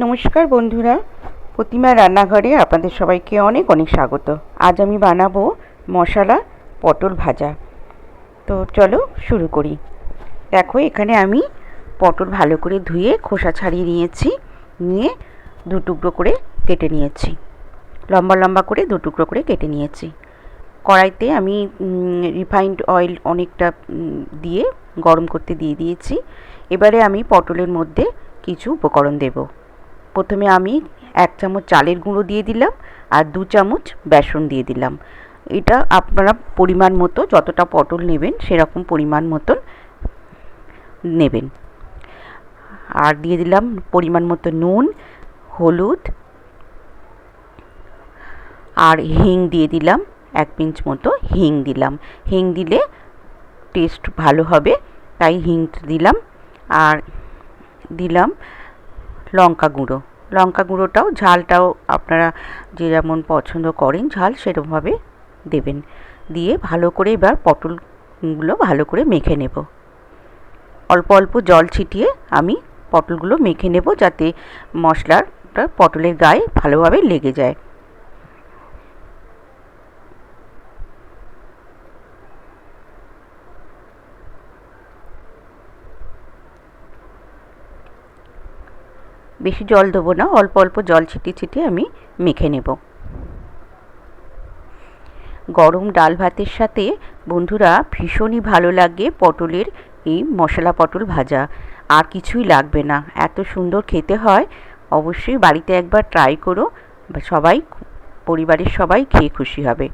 নমস্কার বন্ধুরা, প্রতিমা রান্নাঘরে আপনাদের সবাইকে অনেক অনেক স্বাগত। আজ আমি বানাবো মশলা পটল ভাজা। তো চলো শুরু করি। দেখো, এখানে আমি পটল ভালো করে ধুয়ে খোসা ছাড়িয়ে নিয়েছি, নিয়ে দু টুকরো করে কেটে নিয়েছি, লম্বা লম্বা করে দু টুকরো করে কেটে নিয়েছি। কড়াইতে আমি রিফাইন্ড অয়েল অনেকটা দিয়ে গরম করতে দিয়ে দিয়েছি। এবারে আমি পটলের মধ্যে কিছু উপকরণ দেব। প্রথমে আমি 1 চামচ চালের গুঁড়ো দিয়ে দিলাম আর 2 চামচ বেসন দিয়ে দিলাম। এটা আপনারা পরিমাণ মতো, যতটা পটল নেবেন সেরকম পরিমাণ মতন নেবেন। আর দিয়ে দিলাম পরিমাণ মতো নুন, হলুদ আর হিং দিয়ে দিলাম। 1 পিঞ্চ মতো হিং দিলাম। হিং দিলে টেস্ট ভালো হবে, তাই হিং দিলাম। আর দিলাম লঙ্কা গুঁড়ো। লঙ্কা গুঁড়োটাও, ঝালটাও আপনারা যে যেমন পছন্দ করেন ঝাল সেরকমভাবে দেবেন। দিয়ে ভালো করে এবার পটলগুলো ভালো করে মেখে নেব। অল্প অল্প জল ছিটিয়ে আমি পটলগুলো মেখে নেব, যাতে মশলাটা পটলের গায়ে ভালোভাবে লেগে যায়। বেশি জল দেবো না, অল্প অল্প জল ছিটিয়ে ছিটিয়ে আমি মেখে নেব। গরম ডাল ভাতের সাথে বন্ধুরা ভীষণই ভালো লাগে পটলের এই মশলা পটল ভাজা। আর কিছুই লাগবে না, এত সুন্দর খেতে হয়। অবশ্যই বাড়িতে একবার ট্রাই করো, সবাই, পরিবারের সবাই খেয়ে খুশি হবে।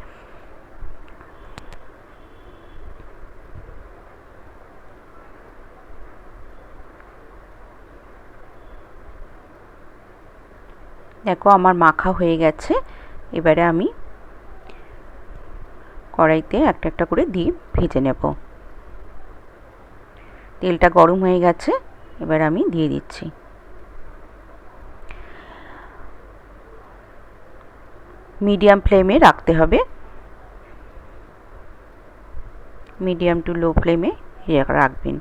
দেখো, আমার মাখা হয়ে গেছে। এবারে আমি কড়াইতে একটা একটা করে দিয়ে ভেজে নেব। তেলটা গরম হয়ে গেছে, এবার আমি দিয়ে দিচ্ছি। মিডিয়াম ফ্লেমে রাখতে হবে, মিডিয়াম টু লো ফ্লেমে রাখবেন,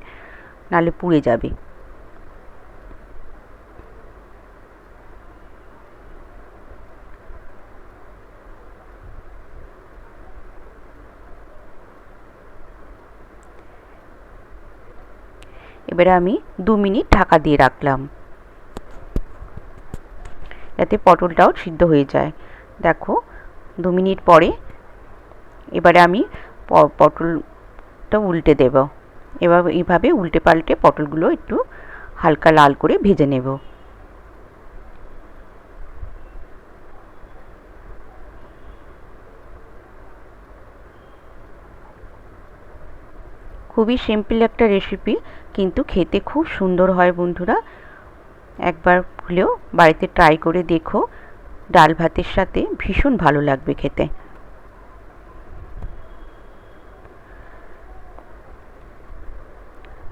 নাহলে পুড়ে যাবে। এবারে আমি 2 মিনিট ঢাকা দিয়ে রাখলাম, যাতে পটলটাও সিদ্ধ হয়ে যায়। দেখো, 2 মিনিট পরে এবারে আমি পটলটা উল্টে দেব। এবার এইভাবে উল্টে পাল্টে পটলগুলো একটু হালকা লাল করে ভেজে নেব। খুবই সিম্পল একটা রেসিপি, কিন্তু খেতে খুব সুন্দর হয় বন্ধুরা। একবার হলেও বাড়িতে ট্রাই করে দেখো, ডাল ভাতের সাথে ভীষণ ভালো লাগবে খেতে।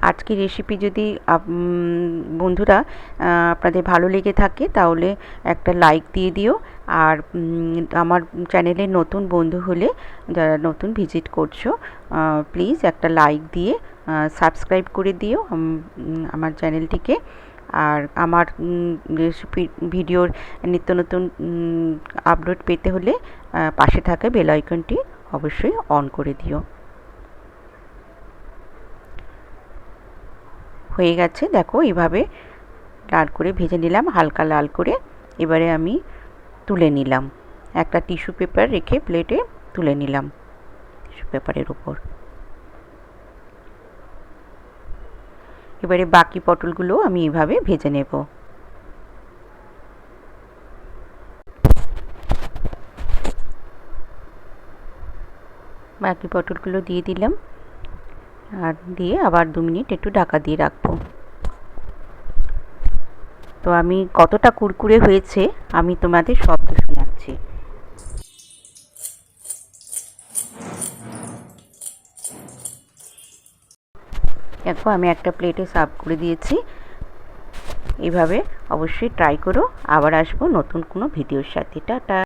আজকের রেসিপি যদি বন্ধুরা আপনাদের ভালো লেগে থাকে তাহলে একটা লাইক দিয়ে দিও। আর আমার চ্যানেলে নতুন বন্ধু হলে, যারা নতুন ভিজিট করছো, প্লিজ একটা লাইক দিয়ে সাবস্ক্রাইব করে দিও আমার চ্যানেলটিকে। আর আমার রেসিপি ভিডিওর নিত্য নতুন আপলোড পেতে হলে পাশে থাকা বেল আইকনটি অবশ্যই অন করে দিও। হয়ে গেছে, দেখো এইভাবে লাল করে ভেজে নিলাম, হালকা লাল করে। এবারে আমি তুলে নিলাম, একটা টিস্যু পেপার রেখে প্লেটে তুলে নিলাম টিস্যু পেপারের উপর। এবারে বাকি পটলগুলো আমি এইভাবে ভেজে নেব। বাকি পটলগুলো দিয়ে দিলাম, আর দিয়ে আবার 2 মিনিট একটু ঢাকা দিয়ে রাখবো। তো আমি কতটা কুরকুরে হয়েছে আমি তোমাদের শব্দ শোনাচ্ছি। দেখো, আমি একটা প্লেটে সার্ভ করে দিয়েছি। এইভাবে অবশ্যই ট্রাই করো। আবার আসবো নতুন কোনো ভিডিওর সাথে। টাটা।